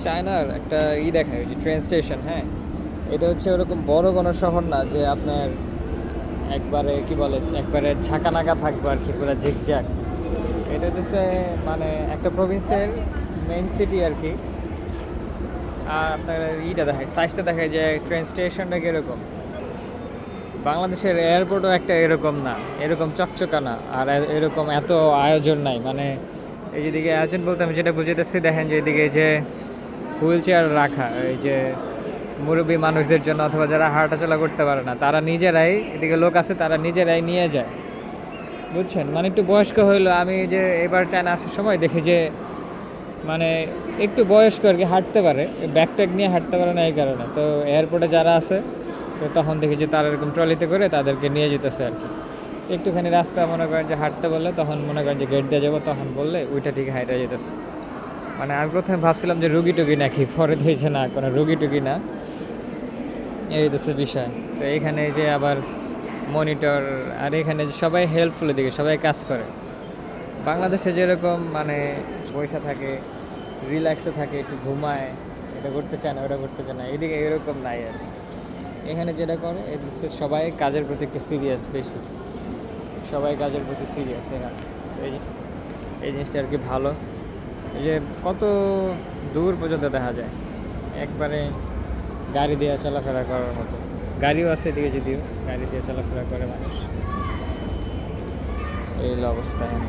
চায়নার একটা দেখায় ওই যে ট্রেন স্টেশন, হ্যাঁ, এটা হচ্ছে ওরকম বড় কোনো শহর না যে আপনার একবারে কি বলে একবারে ঝাঁকানাকা থাকবে আর কি, পুরো ঝিকঝাক। এটা হচ্ছে মানে একটা প্রভিন্সের মেইন সিটি আর কি। আর আপনার দেখায়, সাইজটা দেখায় যে ট্রেন স্টেশনটা কীরকম। বাংলাদেশের এয়ারপোর্টও একটা এরকম না, এরকম চকচকা না, আর এরকম এত আয়োজন নাই। মানে এই যেদিকে আয়োজন বলতে আমি যেটা বুঝাইতেছি, দেখেন যে এদিকে যে হুইল চেয়ার রাখা, এই যে মুরব্বী মানুষদের জন্য অথবা যারা হাঁটাচলা করতে পারে না, তারা নিজেরাই, এদিকে লোক আছে তারা নিজেরাই নিয়ে যায়, বুঝছেন। মানে একটু বয়স্ক হইলো, আমি যে এবার চায়না আসার সময় দেখি যে মানে একটু বয়স্ক আর কি হাঁটতে পারে, ব্যাগ ট্যাগ নিয়ে হাঁটতে পারে না এই কারণে। তো এয়ারপোর্টে যারা আছে, তো তখন দেখি যে তারা এরকম ট্রলিতে করে তাদেরকে নিয়ে যেতেছে আর কি। একটুখানি রাস্তা মনে করেন যে হাঁটতে বললে, তখন মনে করেন যে গেট দিয়ে যাবো, তখন বললে ওইটা ঠিক হাইটা যেতেছে। মানে আমি প্রথমে ভাবছিলাম যে রুগী টুগি নাকি, পরে দিয়েছে না, কোনো রুগী টুগি না, এই হচ্ছে বিষয়। তো এইখানে যে আবার মনিটর, আর এখানে সবাই হেল্পফুল, দিকে সবাই কাজ করে। বাংলাদেশে যেরকম মানে পয়সা থাকে, রিল্যাক্সে থাকে, একটু ঘুমায়, এটা করতে চায় না, ওটা করতে চায় না, এদিকে এরকম নাই আর কি। এখানে যেটা করে, এদেশে সবাই কাজের প্রতি একটু সিরিয়াস, বেশি সবাই কাজের প্রতি সিরিয়াস এখানে। এই এই জিনিসটা আর কি ভালো, এই যে কত দূর পর্যন্ত দেখা যায়, একবারে গাড়ি দিয়ে চলাফেরা করার মতো। গাড়িও আছে এদিকে, যদিও গাড়ি দিয়ে চলাফেরা করে মানুষ। এই হলো অবস্থা এখানে।